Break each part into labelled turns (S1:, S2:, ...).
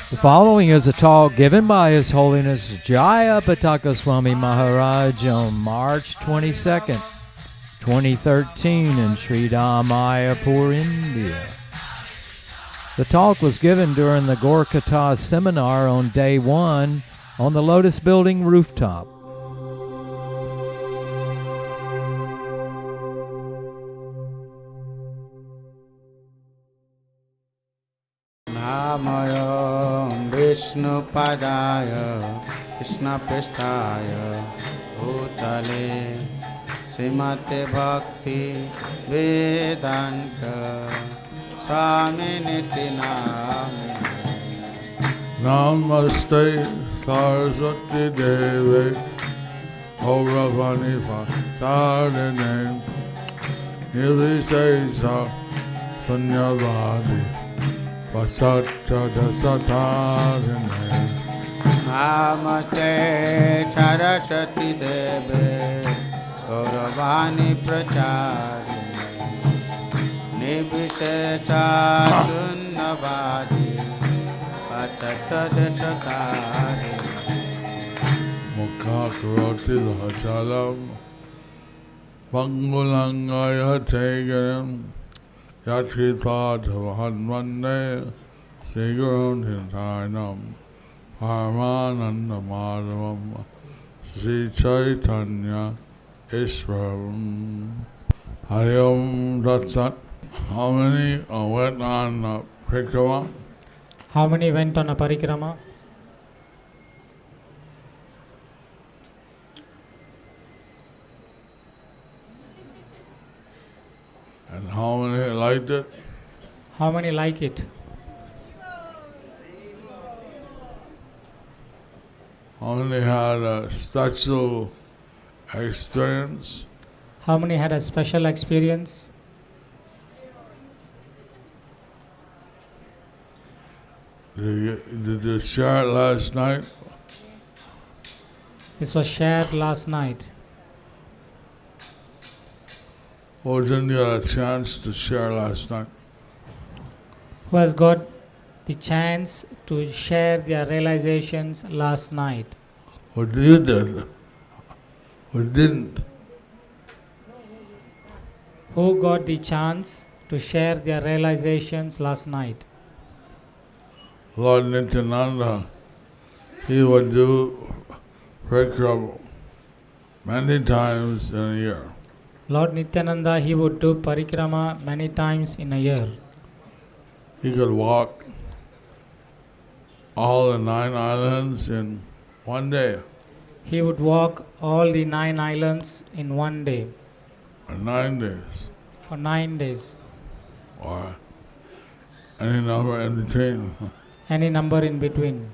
S1: The following is a talk given by His Holiness Jayapataka Swami Maharaja on March 22nd, 2013 in Sri Dhama Mayapur, India. The talk was given during the Gaura Lila Seminar on day 1 on the Lotus Building rooftop.
S2: Namayam Vishnu Padaya Krishna Prestaya Bhutale Srimate Bhakti Vedanta Swami Niti Namine.
S3: Namaste Saraswati Devi Gauravani Bhattarine Nirvisesa Sunyavadi Vasatchada Satarine.
S2: Namaste Saraswati Devi Gauravani Pracharine Nirvisesa Sunyavadi Vasatchada Satarine.
S3: Mukha Karoti Dhachalam Pangulangaya Tegaram Yachita Dhavanmane Sigurum Tintainam Paramananda Madhavam Sri Chaitanya Ishwaram. Hariom Datsat. How many went on Prikrama?
S4: How many went on a parikrama?
S3: And how many liked it?
S4: How many like it?
S3: How many had a special experience?
S4: How many had a special experience?
S3: Did you share it last night?
S4: This was shared last night.
S3: Or didn't you get a chance to share last night?
S4: Who has got the chance to share their realizations last night?
S3: Or you did? Or didn't?
S4: Who got the chance to share their realizations last night?
S3: Lord Nityananda, he would do parikrama many times in a year.
S4: Lord Nityananda, he would do parikrama many times in a year.
S3: He could walk all the 9 islands in one day.
S4: He would walk all the 9 islands in one day.
S3: Or 9 days.
S4: For 9 days.
S3: Or any number in between.
S4: Any number in between.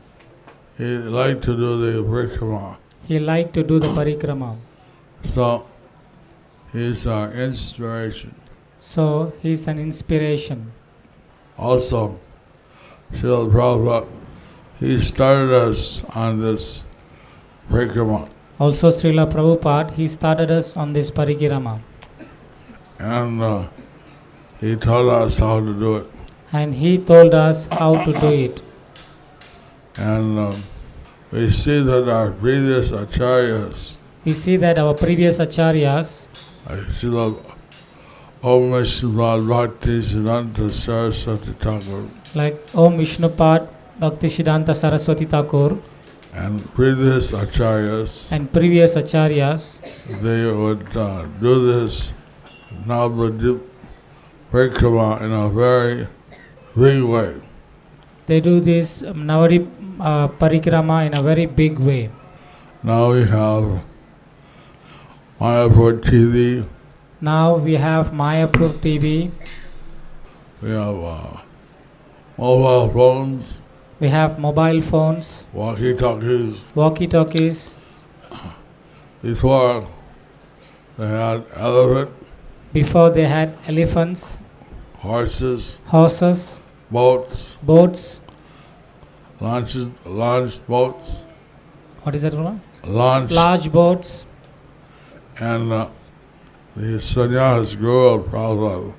S3: He liked to do the parikrama.
S4: He liked to do the parikrama.
S3: So, he's our inspiration.
S4: So, he's an inspiration.
S3: Also, Srila Prabhupada, he started us on this parikrama.
S4: Also, Srila Prabhupada, he started us on this parikrama.
S3: And he taught us how to do it.
S4: And he told us how to do it.
S3: And we see that our previous acharyas,
S4: We see that our previous acharyas,
S3: Srila Om Vishnupada Bhakti Siddhanta Saraswati Thakur,
S4: like Om Vishnupad Bhaktisiddhanta Saraswati Thakur,
S3: and previous acharyas, they would do this Navadip Parikrama in a very big way.
S4: They do this Navadip Parikrama in a very big way.
S3: Now we have Mayapur TV.
S4: Now we have Mayapur TV.
S3: We have mobile phones.
S4: We have mobile phones.
S3: Walkie-talkies.
S4: Walkie-talkies.
S3: Before they had elephant.
S4: Before they had elephants.
S3: Horses.
S4: Horses.
S3: Boats.
S4: Boats.
S3: Launch boats.
S4: What is that one?
S3: Large
S4: boats.
S3: And the sannyas Gaura Prabhupada,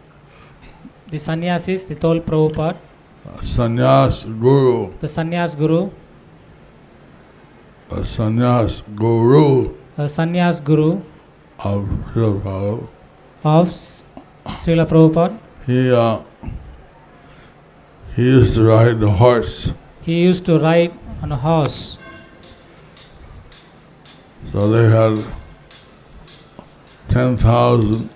S4: The sannyasis, they told Prabhupada,
S3: sannyas guru,
S4: the sannyas guru,
S3: a sannyas guru
S4: a sannyas guru
S3: of Srila Prabhupada,
S4: of Srila Prabhupada,
S3: he used to ride the horse.
S4: he used to ride on a horse.
S3: So they had 10,000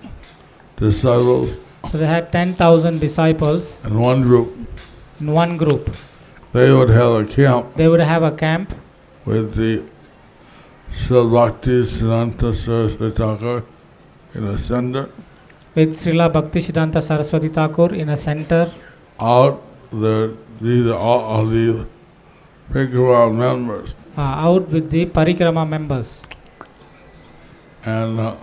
S3: disciples
S4: So they had 10,000 disciples
S3: in one group.
S4: in one group.
S3: They would have a camp
S4: They would have a camp
S3: with the Srila Bhakti Siddhanta Saraswati Thakur in the center.
S4: with Srila Bhaktisiddhanta Saraswati Thakur in a center.
S3: Out there, these are all of the Parikrama members.
S4: Out with the Parikrama members.
S3: And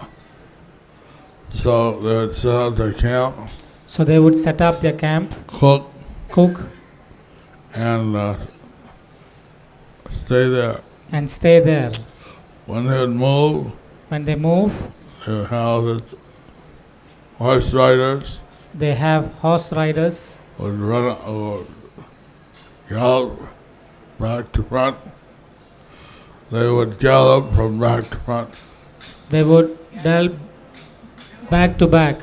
S3: so they would set up their camp,
S4: So they would set up their camp,
S3: cook,
S4: cook,
S3: and stay there.
S4: and stay there.
S3: When they would move,
S4: When they move,
S3: they would have the horse riders
S4: they have horse riders
S3: would run or gallop back to front. They would gallop from back to front.
S4: They would delve back to back,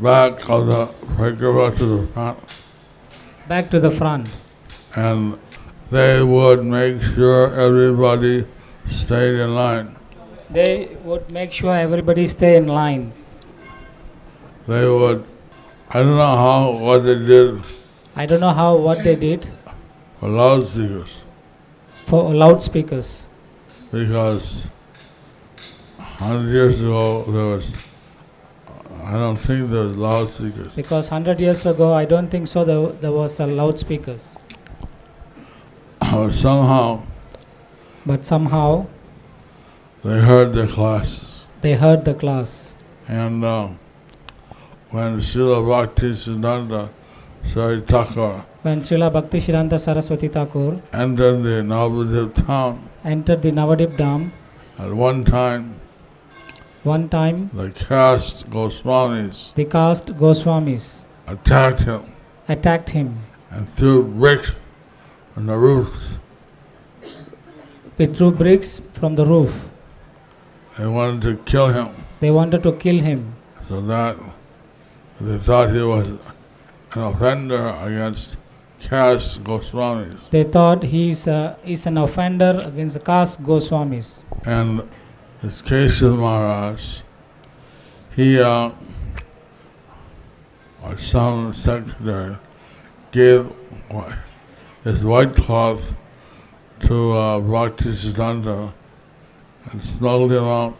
S3: Back of the Parikrama to the front.
S4: back to the front.
S3: And they would make sure everybody stayed in line.
S4: They would make sure everybody stay in line.
S3: They would, I don't know what they did
S4: I don't know what they did
S3: for loudspeakers,
S4: for loudspeakers,
S3: because 100 years ago I don't think there was loudspeakers.
S4: because 100 years ago I don't think so there was a loudspeakers.
S3: Somehow
S4: But somehow
S3: they heard the classes.
S4: they heard the class.
S3: And when Srila Bhakti Siddhanta Saraswati Thakur
S4: When Srila Bhaktisiddhanta Saraswati Thakur
S3: entered the Navadip town,
S4: entered the Navadip Dham,
S3: at one time
S4: one time
S3: the caste Goswamis
S4: the caste Goswamis
S3: attacked him
S4: and
S3: threw bricks on the roofs.
S4: they threw bricks from the roof.
S3: They wanted to kill him,
S4: They wanted to kill him.
S3: so that they thought he was an offender against caste Goswamis.
S4: They thought he's an offender against the caste Goswamis.
S3: And this Keshav Maharaj, he or some secretary gave his white cloth to Bhaktisiddhanta and smuggled him out.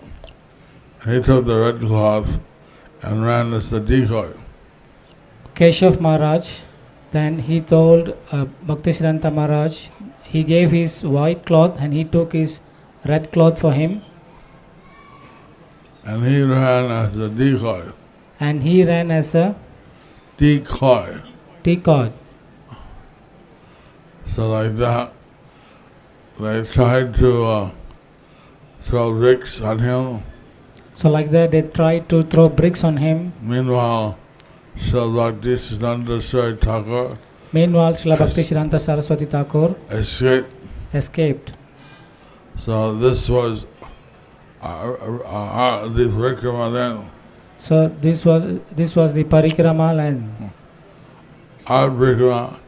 S3: He took the red cloth and ran as the decoy.
S4: Keshav Maharaj, then he told Bhaktisiddhanta Maharaj, he gave his white cloth and he took his red cloth for him
S3: And he ran as a decoy.
S4: and he ran as a
S3: Decoy.
S4: decoy.
S3: So like that, they tried to throw bricks on him.
S4: So like that they tried to throw bricks on him.
S3: Meanwhile, Srila Bhaktisiddhanta Saraswati Thakur
S4: Meanwhile Srila Bhaktisiddhanta Saraswati Thakur
S3: escaped. So this was the Parikrama then.
S4: So this was the Parikrama land.
S3: Our Parikrama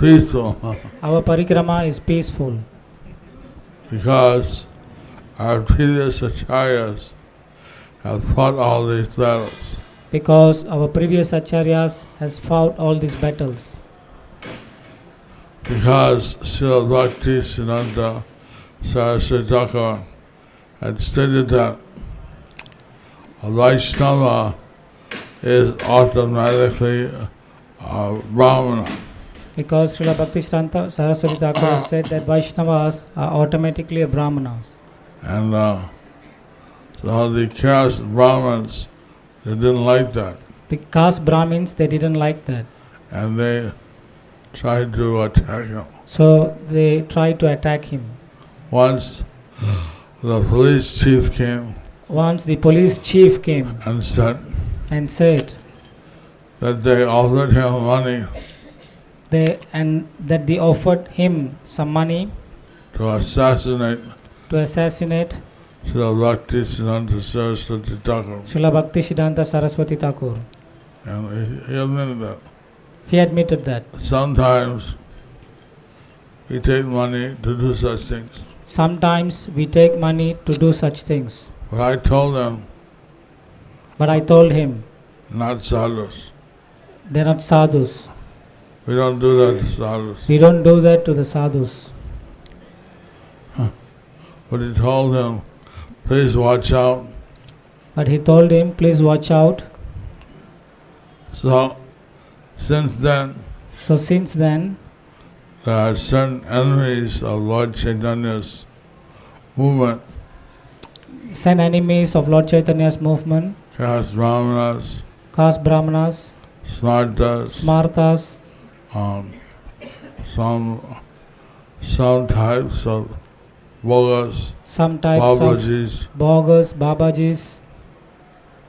S3: peaceful
S4: Our Parikrama is peaceful
S3: because our previous acharyas have fought all these battles.
S4: because our previous acharyas has fought all these battles.
S3: Because Srila Bhaktisiddhanta Saraswati Thakur had stated that a Vaishnava is automatically a Brahmana.
S4: Because Srila Bhaktisiddhanta Saraswati Thakur has said that Vaishnavas are automatically Brahmanas.
S3: And so the caste Brahmins, they didn't like that.
S4: The caste Brahmins, they didn't like that.
S3: And they tried to attack him.
S4: So they tried to attack him.
S3: Once the police chief came
S4: Once the police chief came
S3: and said,
S4: and said,
S3: that they offered him money
S4: that they offered him some money
S3: to assassinate Srila Bhaktisiddhanta Saraswati Thakur.
S4: Srila Bhaktisiddhanta Saraswati Thakur.
S3: And he admitted that.
S4: He admitted that.
S3: Sometimes we take money to do such things.
S4: Sometimes we take money to do such things.
S3: But I told him, not sadhus.
S4: They're not sadhus.
S3: We don't do that to sadhus.
S4: We don't do that to the sadhus.
S3: But he told him, please watch out.
S4: But he told him, please watch out.
S3: So, since then, there are certain enemies of Lord Chaitanya's movement.
S4: Certain enemies of Lord Chaitanya's movement.
S3: Caste Brahmanas,
S4: Smartas,
S3: some types of bogas,
S4: some types
S3: Babajis,
S4: of bogas, Babajis.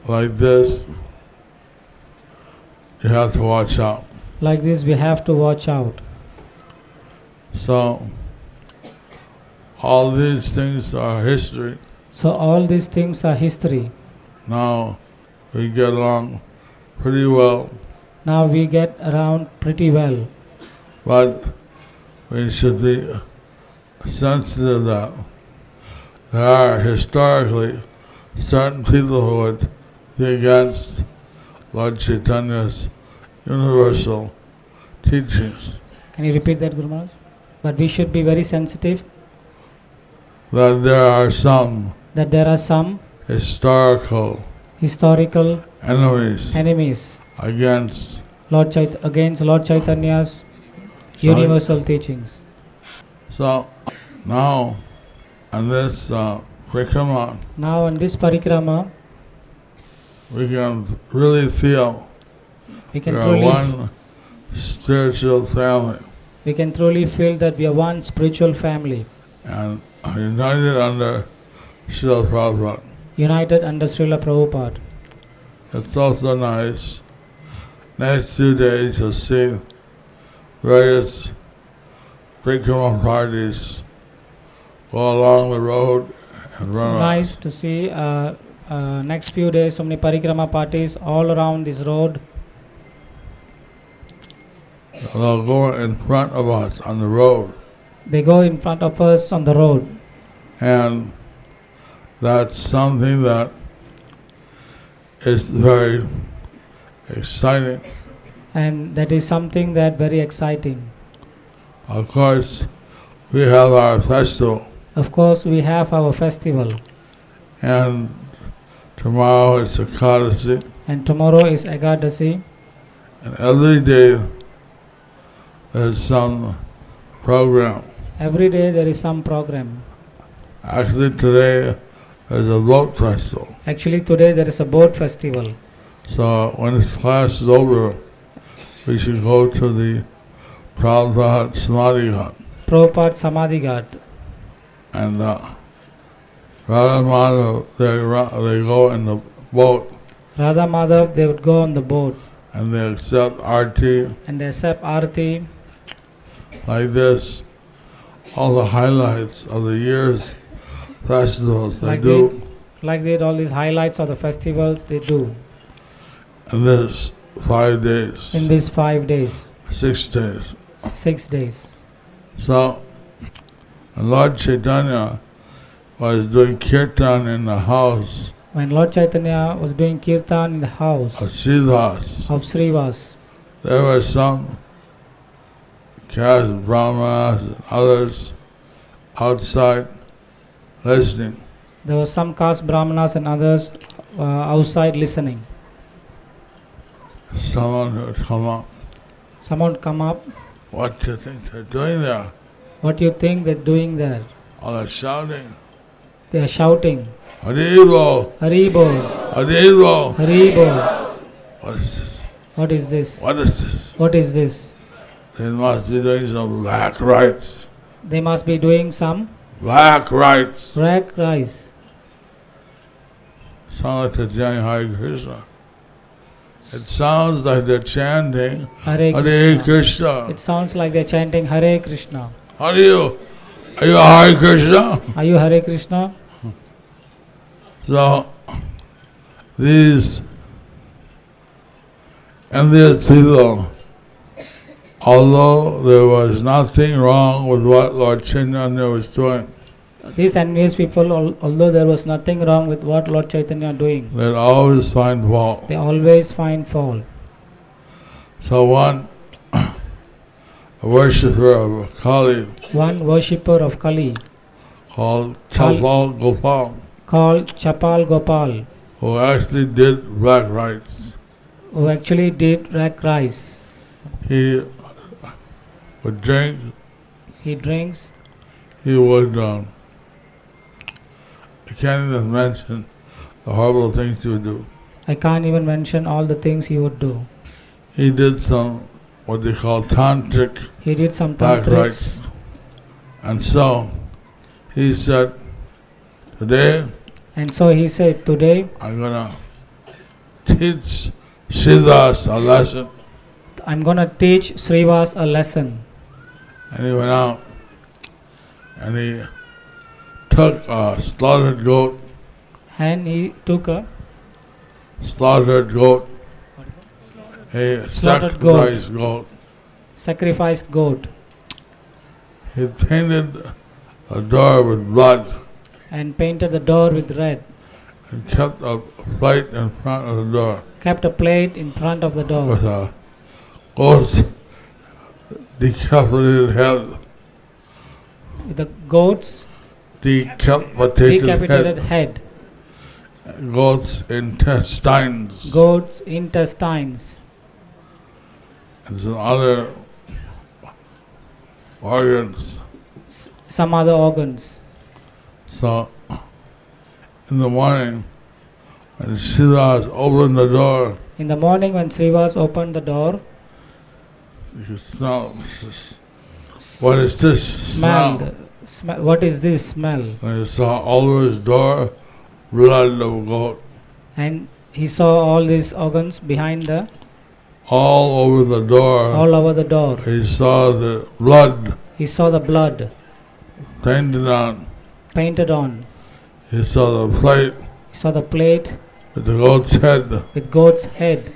S3: Like this, you have to watch out.
S4: Like this, we have to watch out.
S3: So, all these things are history. Now, we get along pretty well. But we should be sensitive that there are historically certain people who would be against Lord Chaitanya's universal teachings.
S4: Can you repeat that, Guru Maharaj? But we should be very sensitive
S3: that there are some historical enemies against
S4: Lord Chaitanya's universal teachings.
S3: So now on this
S4: parikrama,
S3: we can really feel we are one spiritual family.
S4: We can truly feel that we are one spiritual family.
S3: And united under Srila
S4: Prabhupada.
S3: It's also nice next 2 days to see various Parikrama parties go along the road and run.
S4: It's nice to see next few days so many Parikrama parties all around this road.
S3: They'll go in front of us on the road.
S4: They go in front of us on the road.
S3: And that's something that is very exciting.
S4: And that is something that very exciting.
S3: Of course, we have our festival. And tomorrow is Ekadasi. And every day there's some program. Actually today there's a boat festival. So when this class is over, we should go to the Prabhupada Samadhi Ghat. And Radha Madhav, they go in the boat.
S4: They would go on the boat.
S3: And they accept Arti. Like this, all the highlights of the year's festivals they do.
S4: Like that, all these highlights of the festivals they do.
S3: In this 5 days. 6 days.
S4: 6 days.
S3: So, Lord Chaitanya was doing kirtan in the house.
S4: When Lord Chaitanya was doing kirtan in the house
S3: of Srivas, there were some caste brahmanas and others outside listening.
S4: There were some caste brahmanas and others outside listening.
S3: Someone would come up. What do you think they're doing there? Oh, they're shouting.
S4: They are shouting.
S3: Haribol.
S4: Haribol.
S3: Haribol.
S4: Haribol.
S3: What is this?
S4: What is this?
S3: They must be doing some black rites. Black rites.
S4: Sound
S3: like the chanting Hare Krishna. It sounds like they're chanting
S4: Hare
S3: Hare
S4: Krishna.
S3: Krishna.
S4: It sounds like they're chanting Hare Krishna.
S3: Are you Hare Krishna?
S4: Are you Hare Krishna?
S3: So these Indian people, although there was nothing wrong with what Lord Chaitanya was doing,
S4: These envious people, although there was nothing wrong with what Lord Chaitanya doing,
S3: they'd always find fault.
S4: they always find fault.
S3: So one worshipper of Kali
S4: One worshipper of Kali
S3: called Chapal Gopal,
S4: called Chapal Gopal,
S3: who actually did black rites,
S4: who actually did rack rice.
S3: he would drink,
S4: He drinks.
S3: he would, I can't even mention the horrible things he would do.
S4: I can't even mention all the things he would do.
S3: He did some, what they call tantric
S4: He did some
S3: black
S4: tantrics.
S3: rites. And so he said, today
S4: And so he said, today
S3: I'm going to teach Siddhas a lesson.
S4: I'm going to teach Srivas a lesson.
S3: And he went out and he took a slaughtered goat,
S4: And he took a
S3: slaughtered goat, a
S4: Slaughtered
S3: sacrificed goat.
S4: sacrificed goat
S3: He painted a door with blood
S4: and painted the door with red.
S3: and kept a plate in front of the door
S4: Kept a plate in front of the door
S3: with a goat's decapitated head.
S4: with the goat's decapitated head,
S3: Goat's intestines,
S4: goat's intestines,
S3: and some other organs.
S4: some other organs.
S3: So, in the morning, when Siddhas opened the door,
S4: In the morning when Srivas opened the door,
S3: you could smell, what is this smell?
S4: What is this smell?
S3: And you saw all over his door, blood of goat.
S4: And he saw all these organs behind the,
S3: All over the door,
S4: all over the door.
S3: he saw the blood
S4: He saw the blood
S3: painted on.
S4: painted on.
S3: He saw the plate
S4: He saw the plate
S3: with the goat's head,
S4: with goat's head,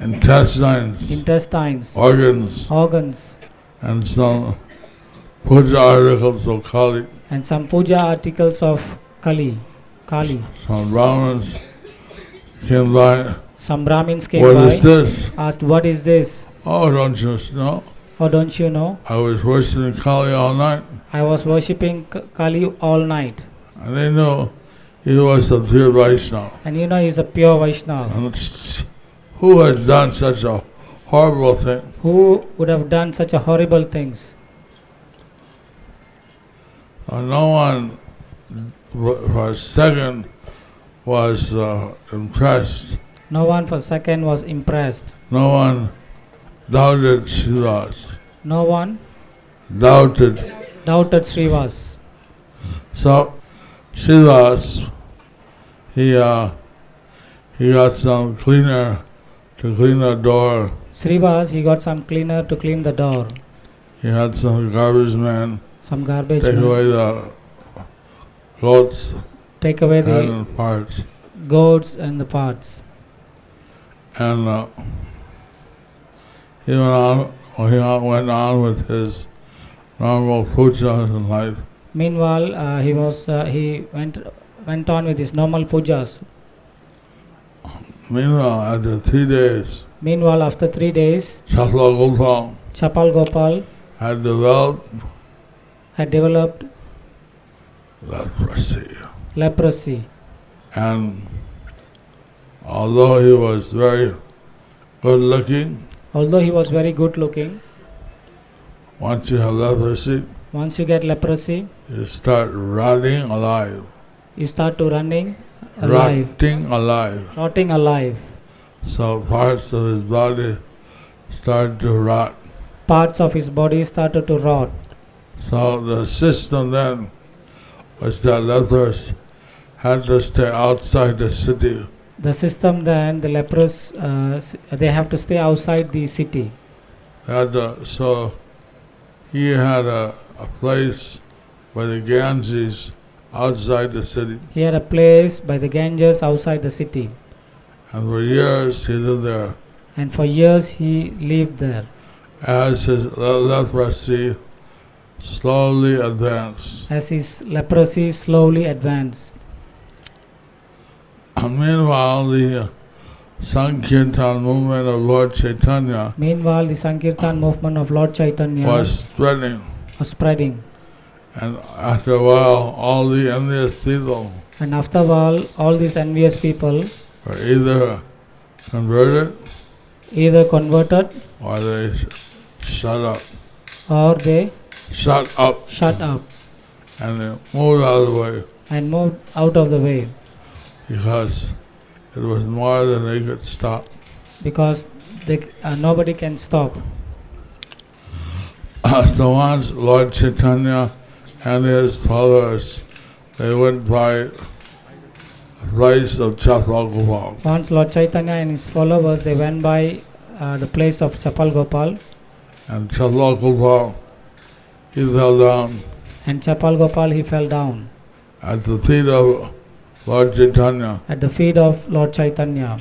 S3: intestines,
S4: intestines,
S3: organs,
S4: organs,
S3: and some puja articles of Kali.
S4: and some puja articles of Kali.
S3: Some Brahmins came by.
S4: Some Brahmins came
S3: What
S4: by,
S3: is this?
S4: asked, what is this?
S3: Oh, don't you know?
S4: Oh, don't you know?
S3: I was worshiping Kali all night.
S4: I was worshipping Kali all night.
S3: And they knew he was a pure Vaishnava.
S4: And you know he's a pure Vaishnava.
S3: And who has done such a horrible thing?
S4: Who would have done such a horrible things?
S3: No one for a second was impressed.
S4: No one for a second was impressed.
S3: No one doubted Siddhas.
S4: No one
S3: Doubted.
S4: doubted Srivas.
S3: So Siddhas, he got some cleaner to clean the door.
S4: Srivas, he got some cleaner to clean the door.
S3: He had some garbage man
S4: Some garbage
S3: take
S4: man.
S3: away the goats
S4: Take away the
S3: and parts.
S4: goats and the parts.
S3: And he went on with his normal pujas in life.
S4: Meanwhile, he went on with his normal pujas.
S3: Meanwhile, after 3 days,
S4: Meanwhile, after 3 days,
S3: Chapal Gopal
S4: Chapal Gopal
S3: had
S4: developed
S3: leprosy. And although he was very good looking,
S4: although he was very good looking,
S3: once you have leprosy,
S4: once you get leprosy,
S3: you start rotting alive.
S4: you start to rotting alive.
S3: So parts of his body started to rot.
S4: Parts of his body started to rot.
S3: So the system then was that lepers had to stay outside the city.
S4: The system then, the lepers, they have to stay outside the city.
S3: So he had a place by the Ganges outside the city.
S4: He had a place by the Ganges outside the city.
S3: And for years he lived there.
S4: And for years he lived there.
S3: As his leprosy slowly advanced.
S4: As his leprosy slowly advanced.
S3: Meanwhile, the Sankirtan movement of Lord Chaitanya
S4: the Sankirtan movement of Lord Chaitanya
S3: was
S4: spreading.
S3: And after a while, all the envious people
S4: And after a while, all these envious people
S3: were either converted or they shut up.
S4: Or they
S3: Shut up. And they moved out of the way.
S4: And moved out of the way.
S3: Because it was more than they could stop.
S4: Because nobody can stop.
S3: So once Lord Chaitanya and his followers, they went by the place of Chapal Gopal.
S4: Once Lord Chaitanya and his followers, they went by the place of Chapal Gopal.
S3: And Chapal Gopal, he fell down.
S4: And Chapal Gopal, he fell down.
S3: At the feet of Lord Chaitanya.
S4: At the feet of Lord Chaitanya.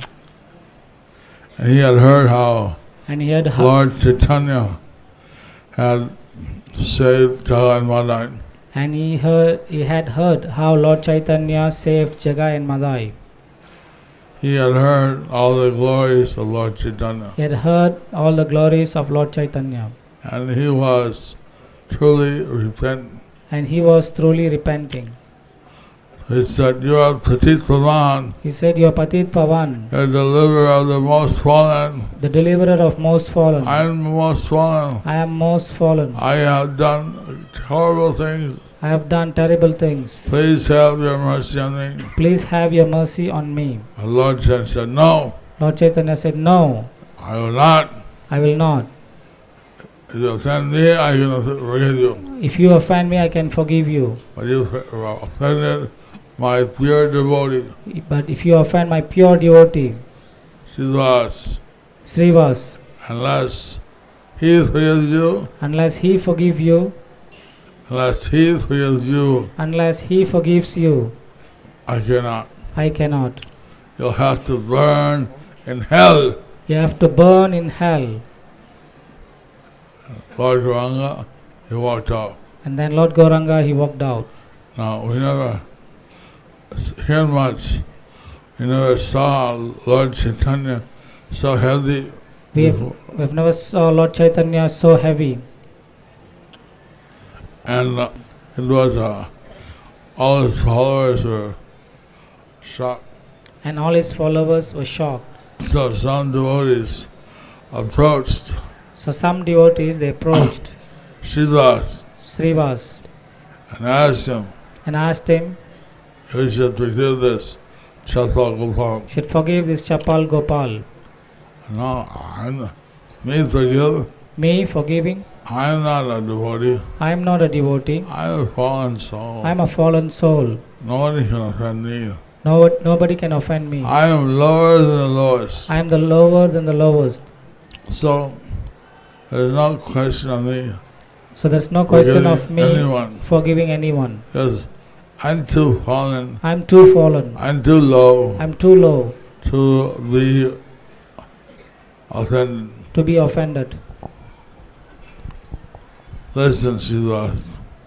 S3: And he had heard how Lord Chaitanya had saved Jagai and Madai.
S4: And he had heard how Lord Chaitanya saved Jagai and Madai.
S3: He had heard all the glories of Lord Chaitanya.
S4: He had heard all the glories of Lord Chaitanya.
S3: And he was truly repentant.
S4: And he was truly repenting.
S3: He said, "You are Patit Pavan."
S4: He said, "You are Patit Pavan."
S3: The deliverer of the most fallen.
S4: The deliverer of most fallen.
S3: I am most fallen.
S4: I am most fallen.
S3: I have done horrible things.
S4: I have done terrible things.
S3: Please have your mercy on me.
S4: Please have your mercy on me.
S3: And Lord Chaitanya said, "No."
S4: Lord Chaitanya said, "No.
S3: I will not.
S4: I will not.
S3: If you offend me, I can forgive you.
S4: If you offend me, I can forgive you.
S3: But you offended my pure devotee."
S4: But if you offend my pure devotee,
S3: Srivas,
S4: unless
S3: he forgives you,
S4: unless he forgives you,
S3: I cannot.
S4: I cannot.
S3: You'll have to burn in hell.
S4: You have to burn in hell.
S3: Lord Gauranga, he walked out.
S4: And then Lord Gauranga, he walked out.
S3: Now, we never hear much. We never saw Lord Chaitanya so heavy.
S4: We've never saw Lord Chaitanya so heavy.
S3: And it was all his followers were shocked.
S4: And all his followers were shocked.
S3: So some devotees approached.
S4: So some devotees, they approached
S3: Srivas
S4: and asked him,
S3: "You should forgive this Chapal Gopal."
S4: Should forgive this Chapal Gopal.
S3: No,
S4: Me forgiving?
S3: I am not a devotee.
S4: I am not a devotee.
S3: I am a fallen soul.
S4: I am a fallen soul.
S3: Nobody can offend me.
S4: Nobody can offend me.
S3: I am lower than the lowest.
S4: I am the lower than the lowest.
S3: So there is no question of me.
S4: So there is no question of me
S3: forgiving
S4: anyone.
S3: Because I'm too fallen.
S4: I'm too fallen.
S3: I'm too low.
S4: I'm too low
S3: to be offended. Listen, Srivas.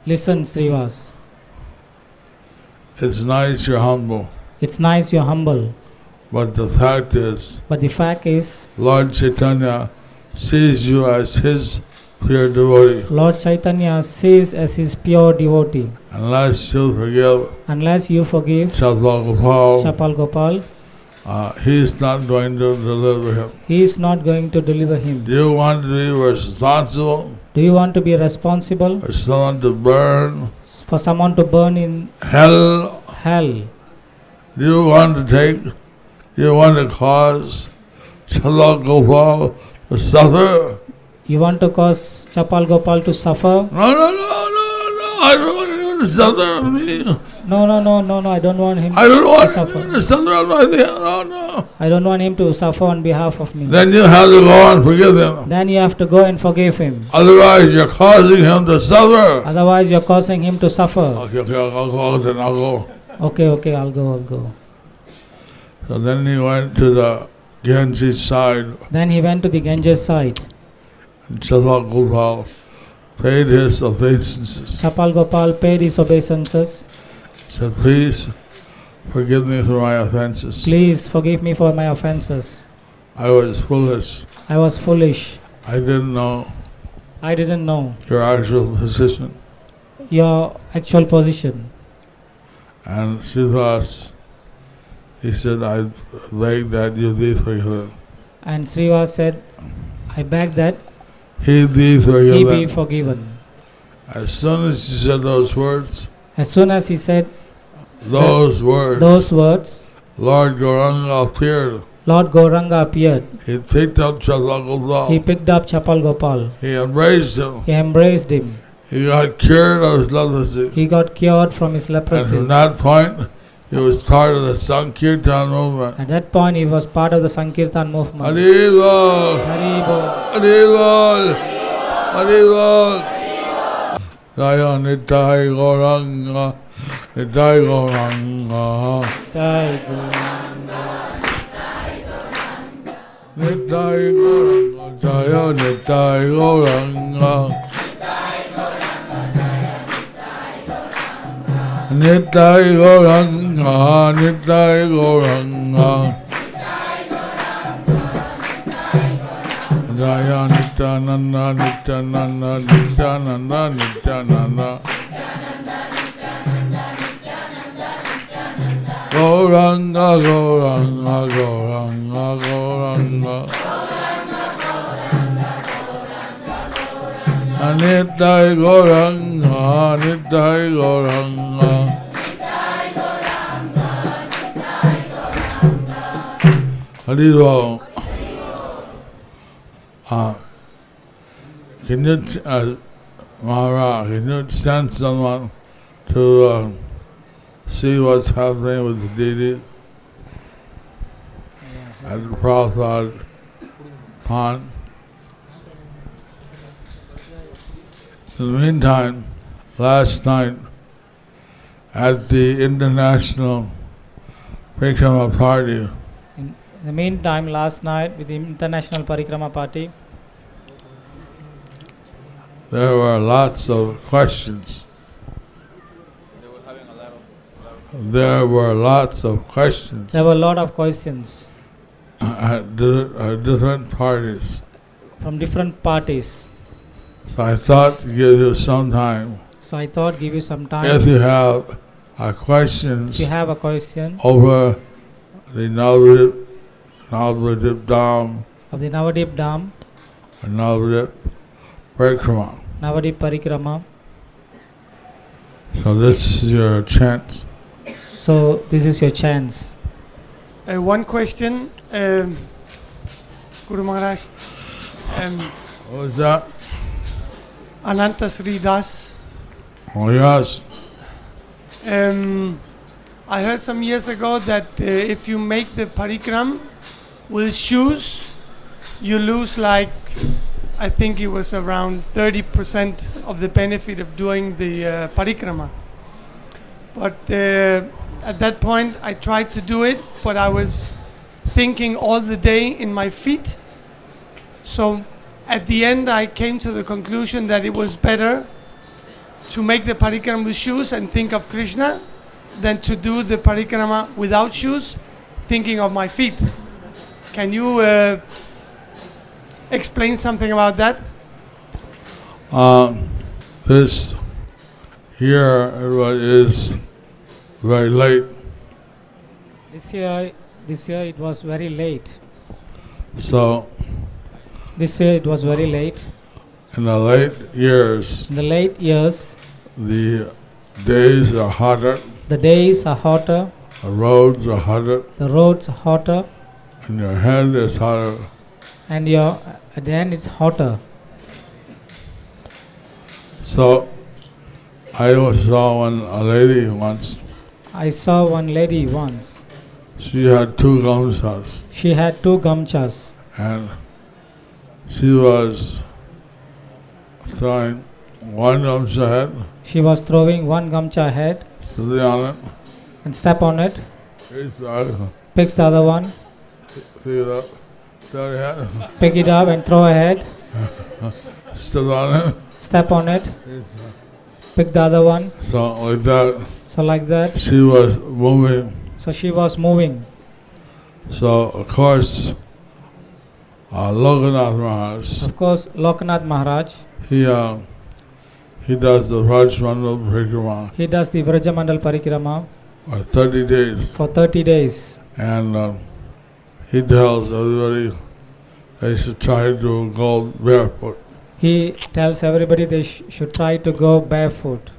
S4: Listen, Srivas.
S3: It's nice you're humble.
S4: It's nice you're humble.
S3: But the fact is,
S4: Lord
S3: Chaitanya sees you as his pure devotee.
S4: Lord Chaitanya sees as his pure devotee.
S3: Unless you forgive
S4: Chapal Gopal,
S3: he is not going to deliver him.
S4: He is not going to deliver him.
S3: Do you want to be responsible?
S4: Do you want to be responsible
S3: for someone to burn
S4: in
S3: hell? Do you want to cause Chapal Gopal to suffer?
S4: You want to cause Chapal Gopal to suffer?
S3: No. I don't want to do the center of me.
S4: No, I don't want him
S3: I don't
S4: to
S3: want
S4: suffer.
S3: him in the center of my thing. No.
S4: I don't want him to suffer on behalf of me.
S3: Then you have to go and forgive him.
S4: Then you have to go and forgive him.
S3: Otherwise, you're causing him to suffer.
S4: Otherwise, you're causing him to suffer.
S3: Okay, I'll go. Then I'll go.
S4: Okay, I'll go.
S3: So then he went to the Ganges side.
S4: Then he went to the Ganges side.
S3: And Chapal Gopal paid his obeisances.
S4: Chapal Gopal paid his obeisances.
S3: Said, please forgive me for my offenses.
S4: Please forgive me for my offenses.
S3: I was foolish.
S4: I was foolish.
S3: I didn't know
S4: I didn't know
S3: your actual position.
S4: your actual position.
S3: And Srivas, he said, I beg that you be forgiven.
S4: And Srivas said, I beg that
S3: He be
S4: he
S3: forgiven.
S4: be forgiven.
S3: As soon as he said those words,
S4: As soon as he said
S3: those words,
S4: Lord
S3: Gauranga appeared.
S4: Lord Gauranga appeared.
S3: He picked up Chapal
S4: He
S3: Gopal.
S4: picked up Chapal Gopal.
S3: He embraced him.
S4: He embraced him.
S3: He got cured of his leprosy.
S4: He got cured from his
S3: And
S4: leprosy.
S3: from that point, he was part of the Sankirtan movement.
S4: At that point, he was part of the Sankirtan movement.
S3: Haribol!
S4: Haribol.
S3: Haribol! Haribol! Jaya Nitai Gauranga, Nitai Gauranga,
S4: Jai Gauranga.
S3: Nitai Gauranga, Jaya Nitai Gauranga. Nitai Gauranga, Nitai Gauranga. Jaya Nityananda, Nityananda, Nityananda, Nityananda. Gauranga, Gauranga, Gauranga, Gauranga. Nitai Gauranga, Nitai Gauranga. Haribol. Can you, Maharaj, can you send someone to see what's happening with the deities at the Prabhupada pond? In the meantime, last night at the International Parikrama Party,
S4: In the meantime, last night with the International Parikrama Party,
S3: there were lots of questions. There were lots of questions
S4: there were a lot of questions
S3: at different parties.
S4: from different parties.
S3: So I thought to give you some time.
S4: So I thought give you some time.
S3: If you have
S4: If
S3: questions
S4: you have a question
S3: over the Navadip Dham
S4: of the Navadip Dam,
S3: or Navadip Parikrama.
S4: Navadip Parikrama,
S3: So this is your chance.
S4: so this is your chance.
S5: One question, Guru Maharaj.
S3: What was that?
S5: Ananta Sri Das.
S3: Oh yes.
S5: I heard some years ago that if you make the parikram with shoes, you lose like, I think it was around 30% of the benefit of doing the parikrama. But at that point I tried to do it, but I was thinking all the day in my feet. So at the end I came to the conclusion that it was better to make the parikrama with shoes and think of Krishna than to do the parikrama without shoes, thinking of my feet. Can you explain something about that?
S3: This year is very late.
S4: This year it was very late.
S3: So
S4: This year it was very late.
S3: in the late years,
S4: In the late years,
S3: the days are hotter,
S4: the days are hotter,
S3: the roads are hotter,
S4: the roads are hotter,
S3: and your head is hotter.
S4: and at the end it's hotter.
S3: So I saw a lady once.
S4: I saw one lady once.
S3: She had 2 gamchas.
S4: She had 2 gamchas.
S3: And she was throwing one gamcha ahead,
S4: She was throwing one gamcha ahead
S3: steady on it,
S4: and step on it,
S3: reach back,
S4: picks the other one,
S3: pick it up, throw it ahead,
S4: pick it up and throw ahead,
S3: step on it,
S4: step on it, pick the other one.
S3: so like that.
S4: So like that.
S3: She was moving.
S4: So she was moving.
S3: So of course, Lokanath Maharaj,
S4: Of course, Lokanath Maharaj,
S3: he does the Rajmandal Parikrama
S4: he does the Vrajamandal Parikrama
S3: for 30 days.
S4: for 30 days.
S3: And he tells everybody they should try to go barefoot.
S4: He tells everybody they should try to go barefoot.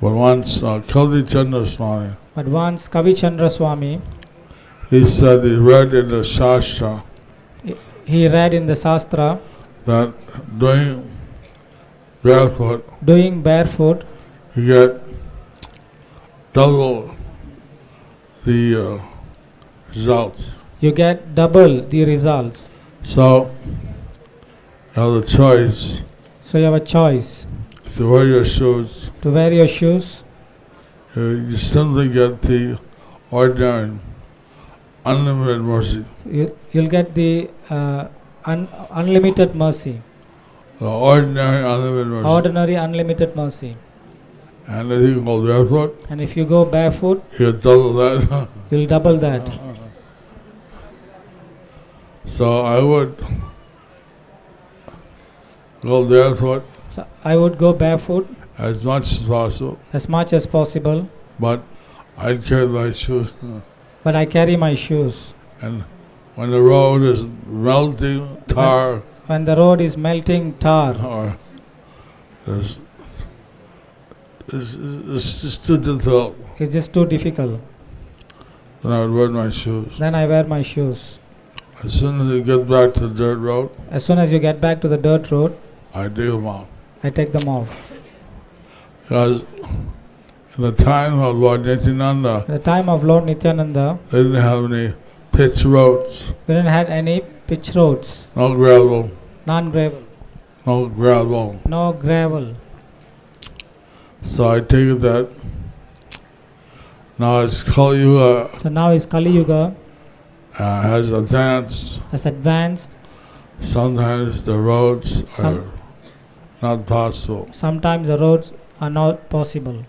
S3: But once Kaldi Chandra Swami,
S4: But once Kavi Chandra Swami,
S3: he said he read in the Shastra
S4: he read in the Shastra
S3: that doing barefoot, you get double the results.
S4: You get double the results.
S3: So you have the choice
S4: So you have a choice
S3: to wear your shoes.
S4: to wear your shoes.
S3: You simply get the ordinary, unlimited mercy.
S4: You'll get the unlimited mercy.
S3: The ordinary, unlimited mercy.
S4: Ordinary unlimited mercy.
S3: And if you go barefoot,
S4: And if you go barefoot,
S3: you double that.
S4: you'll double that.
S3: So I would go barefoot
S4: So I would go barefoot
S3: as much as possible,
S4: as much as possible,
S3: but I'd carry my shoes.
S4: but I carry my shoes.
S3: And when the road is melting tar,
S4: When the road is melting tar,
S3: or it's just too difficult,
S4: it's just too difficult.
S3: then I would wear my shoes.
S4: Then I wear my shoes.
S3: As soon as you get back to the dirt road,
S4: As soon as you get back to the dirt road,
S3: I take them off.
S4: I take them off.
S3: Because in the time of Lord Nityananda,
S4: At the time of Lord Nityananda,
S3: they didn't have any pitch roads,
S4: we didn't have any pitch roads,
S3: no gravel,
S4: non-gravel,
S3: no gravel.
S4: no gravel.
S3: So I take it that now it's Kali Yuga
S4: So now is Kali Yuga
S3: has advanced.
S4: has advanced.
S3: Sometimes the roads
S4: Some-
S3: are not possible.
S4: Sometimes the roads are not possible.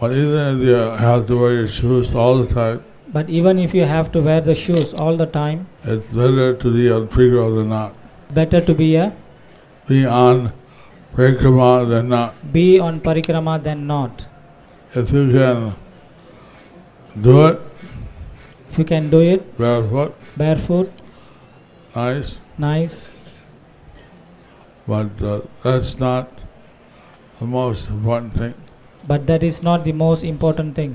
S3: But even if you have to wear your shoes all the time,
S4: But even if you have to wear the shoes all the time,
S3: it's better to be on Parikrama than not.
S4: better to be
S3: On Parikrama than not.
S4: on parikrama than not.
S3: If you can do it
S4: If you can do it
S3: barefoot,
S4: barefoot,
S3: nice,
S4: nice,
S3: but that's not the most important thing.
S4: but that is not the most important thing.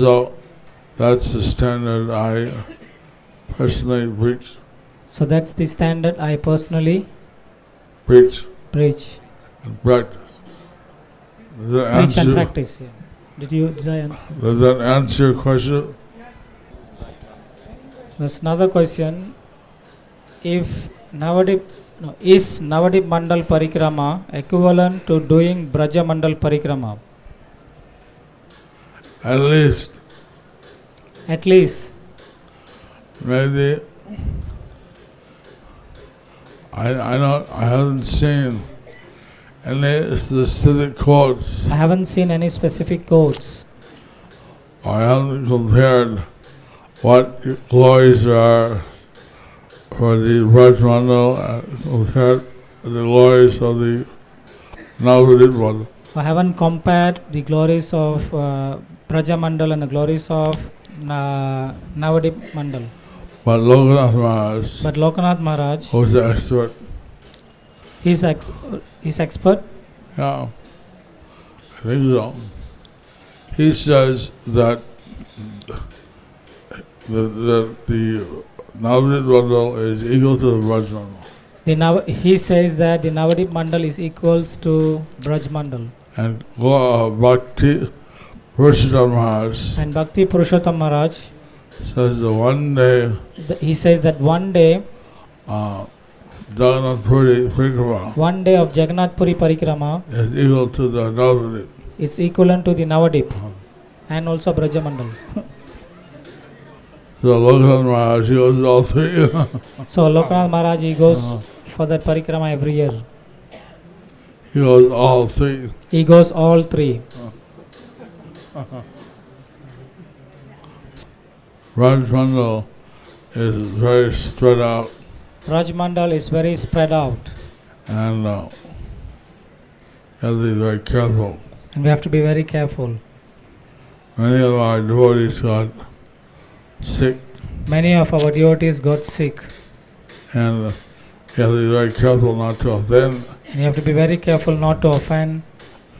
S3: So that's the standard I personally preach
S4: So that's the standard I personally
S3: preach
S4: preach.
S3: and practice. Does that
S4: Preach and
S3: answer,
S4: practice. Yeah. Did I answer?
S3: does that answer your question?
S4: There's another question. Is Navadip Mandal Parikrama equivalent to doing Braja Mandal Parikrama?
S3: At least,
S4: At least.
S3: maybe, I haven't seen any specific quotes.
S4: I haven't seen any specific quotes.
S3: I haven't compared what glories are for the Rajmandal compared to the glories of the Navadip Mandal.
S4: I haven't compared the glories of Braja Mandal and the glories of Navadip Mandal.
S3: But Lokanath Maharaj,
S4: But Lokanath Maharaj,
S3: who's the expert,
S4: he's expert.
S3: yeah, I think so. He says that the Navadip Mandal is equal to the Rajmandal.
S4: He says that the Navadip Mandal is equals to Braj Mandal.
S3: And Bhakti Purushottam Maharaj
S4: And Bhakti Purushottam Maharaj,
S3: says that one day
S4: he says that one day
S3: Jagannath Puri Parikrama
S4: one day of Jagannath Puri Parikrama
S3: is equal to the Navadip.
S4: is equivalent to the Navadip and also Brajamandal.
S3: So Lokanath Maharaj, he goes all three.
S4: So Lokanath Maharaj, he goes for that Parikrama every year.
S3: He goes all three.
S4: He goes all three.
S3: Rajmandal is very spread out,
S4: Rajmandal is very spread out,
S3: and you have to be very careful.
S4: and we have to be very careful.
S3: Many of our devotees got sick,
S4: Many of our devotees got sick,
S3: and you have to be very careful not to offend,
S4: and you have to be very careful not to offend,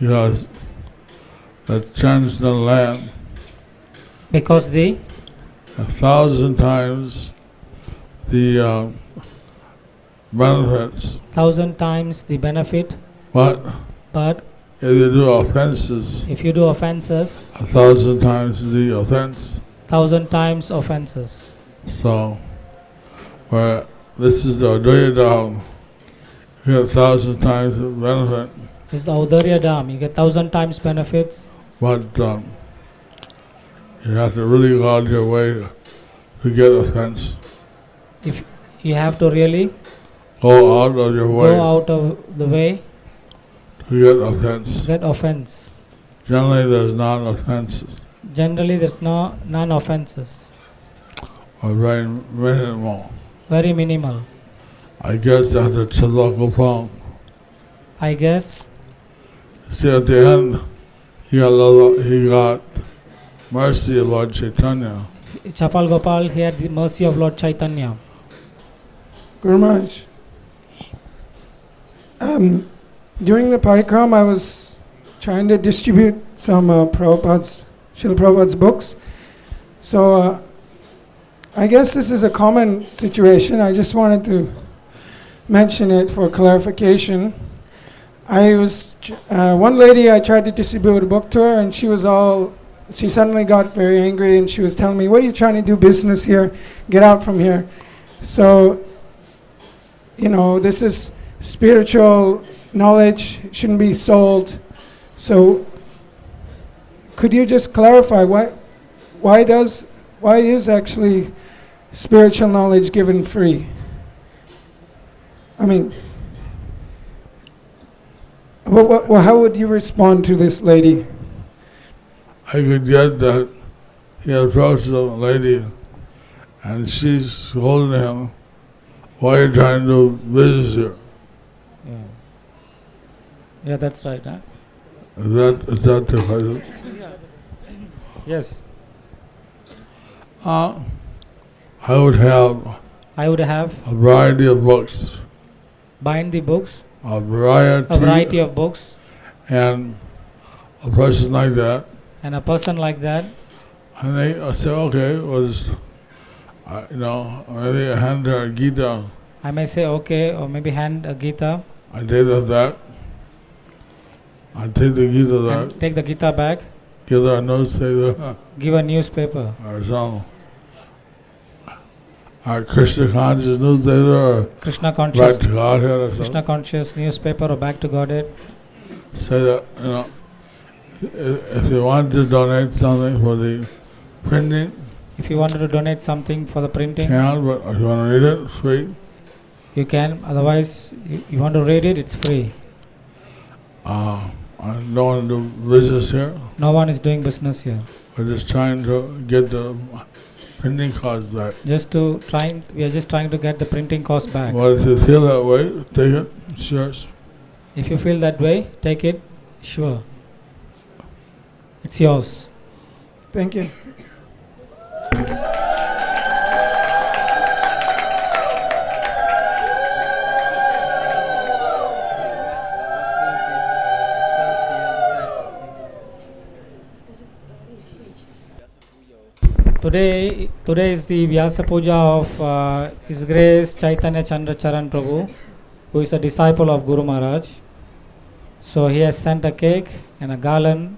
S3: because the transcendental land
S4: because the
S3: 1,000 times the benefits,
S4: 1,000 times the benefit,
S3: but
S4: but
S3: if you do offenses,
S4: if you do offenses,
S3: 1,000 times the offense.
S4: 1,000 times offenses.
S3: So, where this is the Advaya Dham, you get 1,000 times the benefit,
S4: This is the Audarya Dham. You get 1,000 times benefits,
S3: but you have to really go out of your way to get offense.
S4: if you have to really
S3: Go out of your way
S4: go out of the way
S3: to get offense.
S4: to get offense.
S3: Generally, there's non-offenses,
S4: Generally, there's no non-offenses.
S3: or very minimal.
S4: Very minimal.
S3: I guess after Chadakopang,
S4: I guess
S3: see at the end, he got mercy of Lord Chaitanya.
S4: Chapal Gopal, he had the mercy of Lord Chaitanya.
S5: Guru Maharaj, during the parikram, I was trying to distribute some Srila Prabhupada's books. So I guess this is a common situation. I just wanted to mention it for clarification. I was one lady, I tried to distribute a book to her, and she suddenly got very angry, and she was telling me, "What are you trying to do business here? Get out from here." So, this is spiritual knowledge, shouldn't be sold. So, could you just clarify why is actually spiritual knowledge given free? I mean, how would you respond to this lady?
S3: I could get that he approached the lady and she's scolding him, "Why are you trying to do business here?"
S4: Yeah, that's right. Huh?
S3: Is that the question?
S4: Yes.
S3: I would have
S4: I would have
S3: a variety of books.
S4: bind the books,
S3: A variety
S4: of books,
S3: and a person like that,
S4: and a person like that,
S3: and I say, okay, maybe I hand her a Gita.
S4: I may say okay, or maybe hand a Gita,
S3: I take that. I take the Gita
S4: and
S3: that.
S4: take the Gita back,
S3: Give her a newspaper
S4: give a newspaper,
S3: or something. Or Krishna conscious newspaper or
S4: Krishna
S3: Back
S4: conscious,
S3: to Godhead or
S4: Krishna
S3: something.
S4: conscious newspaper, or Back to Godhead.
S3: Say that, if you want to donate something for the printing,
S4: If you wanted to donate something for the printing,
S3: can, but if you want to read it, it's free.
S4: you can. Otherwise, you want to read it, it's free.
S3: I don't want to do business here.
S4: No one is doing business here.
S3: We're just trying to get the printing cost back.
S4: We are just trying to get the printing cost back.
S3: Well, if you feel that way, take it. It's yours.
S4: If you feel that way, take it. Sure. It's yours.
S5: Thank you.
S4: Today is the Vyasa Puja of His Grace Chaitanya Chandra Charan Prabhu, who is a disciple of Guru Maharaj. So he has sent a cake and a garland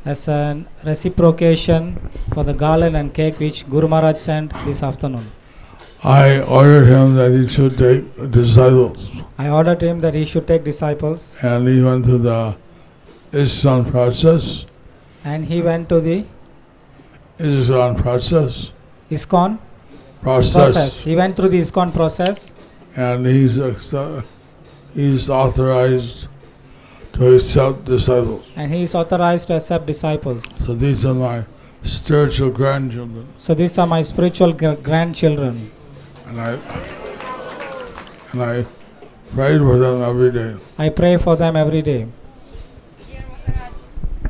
S4: as a reciprocation for the garland and cake which Guru Maharaj sent this afternoon.
S3: I ordered him that he should take disciples,
S4: I ordered him that he should take disciples,
S3: and he went to the ISKCON process.
S4: and he went to the
S3: ISKCON process.
S4: ISKCON
S3: Process.
S4: process. He went through the ISKCON process,
S3: And he's authorized to accept disciples.
S4: and he is authorized to accept disciples.
S3: So these are my spiritual grandchildren,
S4: So these are my spiritual grandchildren,
S3: and I pray for them every day.
S4: I pray for them every day.
S6: Dear Maharaj,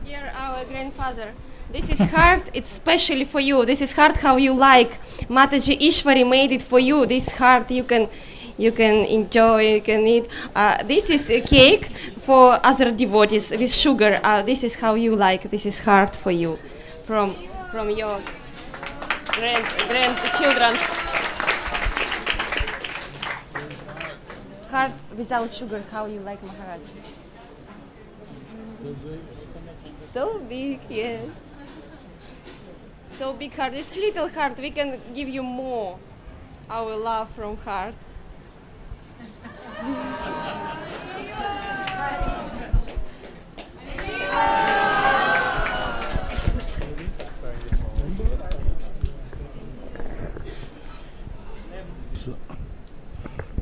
S6: dear our grandfather, this is hard, it's specially for you. This is hard how you like. Mataji Ishwari made it for you. This hard you can enjoy, you can eat. This is a cake for other devotees with sugar. This is how you like. This is hard for you from your grandchildren's. Hard without sugar, how you like, Maharaj? So big, yes. So big heart. It's little heart. We can give you more. Our love from heart.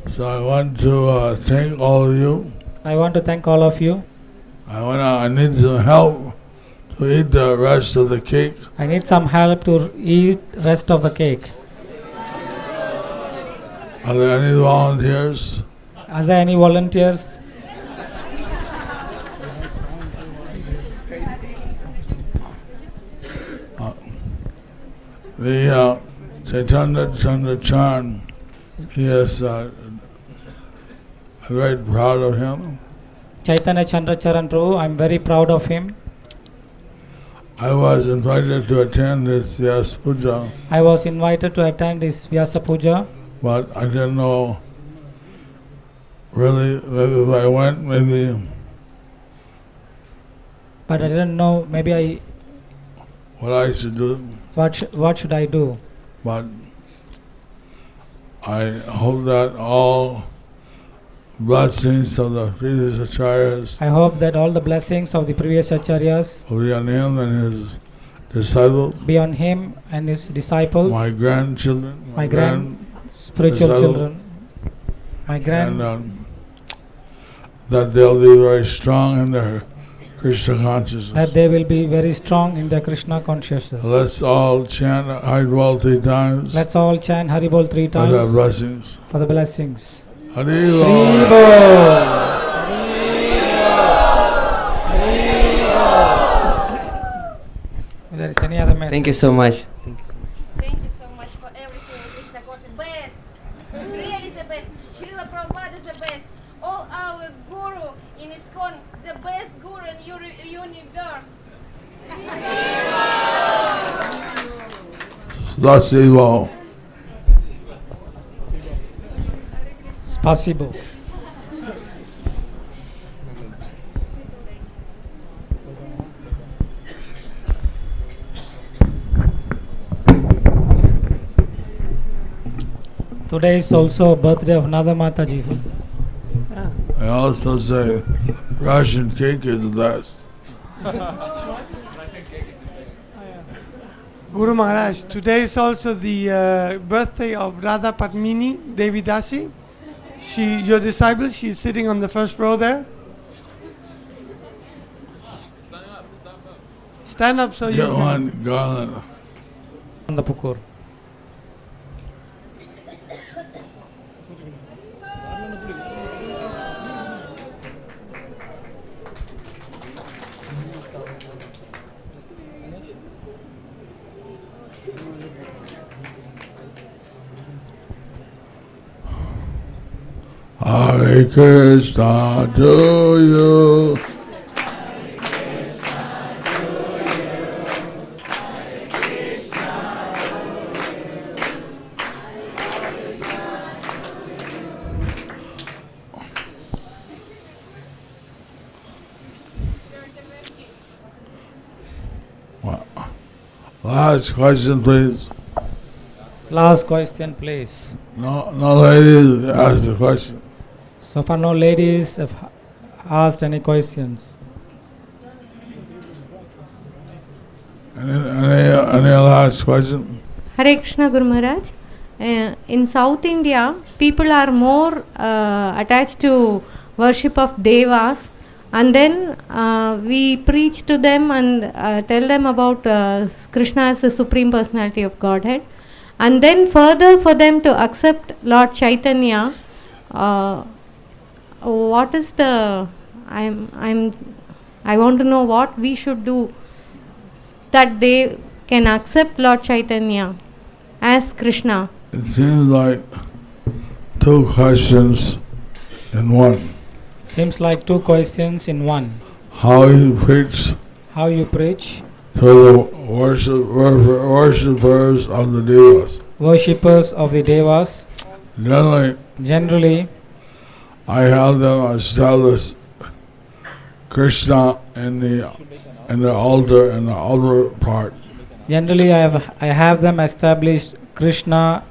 S3: So I want to thank all of you.
S4: I want to thank all of you.
S3: I need some help to eat the rest of the cake.
S4: I need some help to eat rest of the cake.
S3: Are there any volunteers?
S4: Are there any volunteers?
S3: The Chaitanya Chandra, he is I'm very proud of him.
S4: Chaitanya Chandra Charan Prabhu, I'm very proud of him.
S3: I was invited to attend his Vyasa Puja,
S4: I was invited to attend his Vyasa Puja,
S3: but I didn't know really if I went, maybe
S4: but I didn't know maybe
S3: what I should do.
S4: what should I do.
S3: But I hope that all blessings of the previous acharyas
S4: I hope that all the blessings of the previous acharyas
S3: will be on him and his disciples,
S4: be on him and his disciples,
S3: my grandchildren,
S4: my spiritual
S3: disciple,
S4: children, my
S3: and that they'll be very strong in their Krishna consciousness.
S4: that they will be very strong in their Krishna consciousness.
S3: Let's all chant Haribol 3 times
S4: Let's all chant Haribol 3
S3: for the
S4: times
S3: blessings.
S4: for the blessings.
S3: Haribol.
S4: If there is any other message.
S7: Thank you so much.
S6: Thank you so much for everything. Krishna conscious best. It's really the best. Srila Prabhupada is the best. All our guru in ISKCON, the best guru in your universe.
S3: Spasibo.
S4: Spasibo. Today is also birthday of Nada Mataji.
S3: I also say Russian cake is the best.
S5: Guru Maharaj, today is also the birthday of Radha Padmini Devi Dasi. Your disciple, she's sitting on the first row there. Stand up so you
S3: Get
S5: can.
S3: one garland.
S4: On the Pukur.
S3: Hare Krishna to you. Last question, please.
S4: Last question, please.
S3: No ladies ask the question.
S4: So far, no ladies have asked any questions.
S3: Any last question?
S7: Hare Krishna Guru Maharaj. In South India, people are more attached to worship of devas, and then we preach to them and tell them about Krishna as the Supreme Personality of Godhead. And then further for them to accept Lord Chaitanya, what is the I want to know what we should do that they can accept Lord Chaitanya as Krishna.
S3: It seems like two questions in one.
S4: Seems like two questions in one.
S3: How you preach
S4: How you preach
S3: to the worshippers of the devas.
S4: worshippers of the devas.
S3: Generally, I have them establish Krishna in the altar in the upper part.
S4: Generally, I have them establish Krishna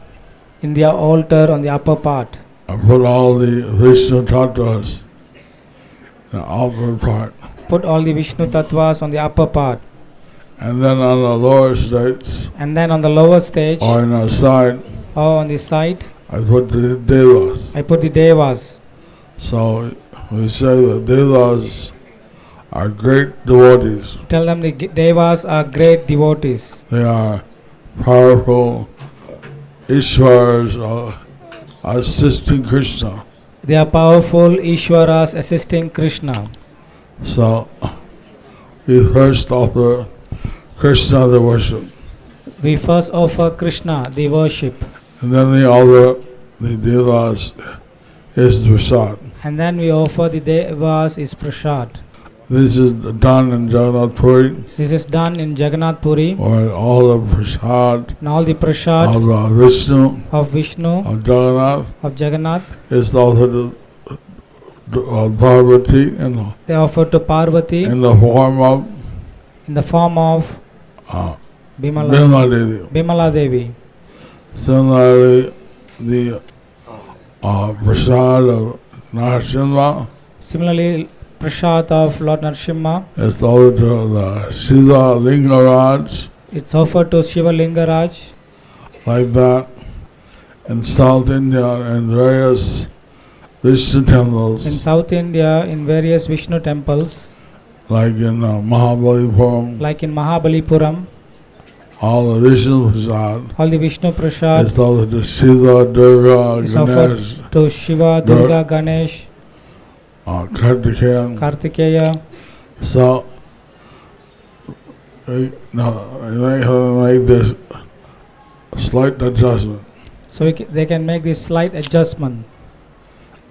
S4: in their altar on the upper part.
S3: I put all the Vishnu Tattvas in the upper part.
S4: Put all the Vishnu Tattvas on the upper part.
S3: And then on the lower states,
S4: And then on the lower stage
S3: or on the side,
S4: or on the side,
S3: I put the devas.
S4: I put the devas.
S3: So we say the devas are great devotees.
S4: Tell them the devas are great devotees.
S3: They are powerful Ishwaras assisting Krishna.
S4: They are powerful Ishwaras assisting Krishna.
S3: So we first offer Krishna the worship.
S4: We first offer Krishna the worship.
S3: And then we offer the devas is prasad.
S4: And then we offer the devas is prasad.
S3: This is done in Jagannath Puri,
S4: This is done in Jagannath Puri.
S3: where all the prasad
S4: And all the prasad
S3: of Vishnu,
S4: of Vishnu,
S3: of Jagannath,
S4: is
S3: offered to Parvati
S4: they offer to Parvati
S3: in the form of
S4: Bimala Devi.
S3: Similarly, the prasad of Narasimha
S4: Similarly, prasad of Lord Narasimha,
S3: is offered to the Shiva Lingaraj,
S4: it's offered to Shiva Lingaraj.
S3: like that. In South India and various Vishnu temples,
S4: In South India, in various Vishnu temples,
S3: like in Mahabalipuram,
S4: like in Mahabalipuram,
S3: all the Vishnu prasad
S4: all the Vishnu prasad
S3: is offered to Shiva, Durga,
S4: is
S3: Ganesh,
S4: offered to Shiva, Durga, Ganesh,
S3: Kartikeyan.
S4: Kartikeya.
S3: So, you make this slight adjustment,
S4: So they can make this slight adjustment.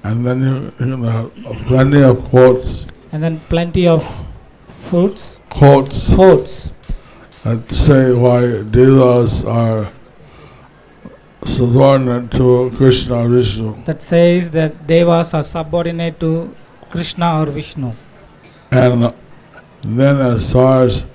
S3: and then you have plenty of quotes
S4: And then plenty of quotes
S3: that say why devas are subordinate to Krishna or Vishnu.
S4: that says that devas are subordinate to Krishna or Vishnu.
S3: And then as far as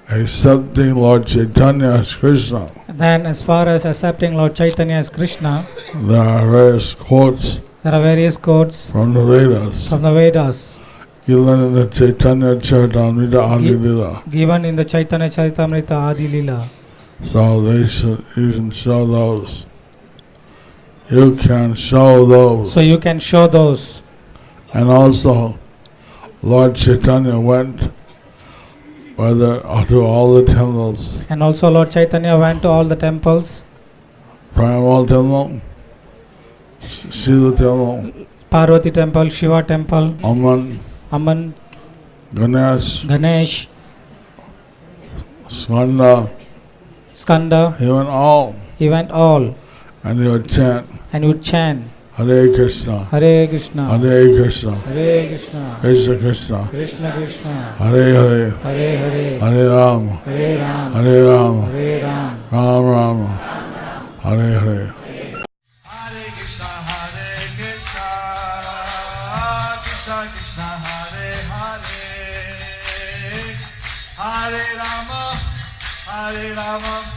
S3: accepting Lord Chaitanya as Krishna,
S4: Then as far as accepting Lord Chaitanya as Krishna,
S3: there are various quotes
S4: there are various quotes
S3: from the Vedas,
S4: from the Vedas
S3: given in the Chaitanya Charitamrita Adi Lila.
S4: given in the Chaitanya Charitamrita Adi Lila.
S3: So you can show those. You can show those.
S4: So you can show those.
S3: And also, Lord Chaitanya went to all the temples.
S4: And also Lord Chaitanya went to all the temples,
S3: Primal Temple, Shiva Temple,
S4: Parvati temple, Shiva temple, Aman,
S3: Ganesh, Skanda.
S4: Skanda. He went all.
S3: And he would chant
S4: And would chant
S3: Hare Krishna,
S4: Hare Krishna,
S3: Hare Krishna,
S4: Hare Krishna,
S3: Krishna Krishna,
S4: Krishna Krishna,
S3: Hare Hare,
S4: Hare Hare,
S3: Hare Ram,
S4: Hare Ram,
S3: Hare Ram,
S4: Hare Ram,
S3: Ram Ram, Hare Hare.
S8: Hare Krishna, Krishna Krishna, Hare Hare, Hare Rama, Hare Rama,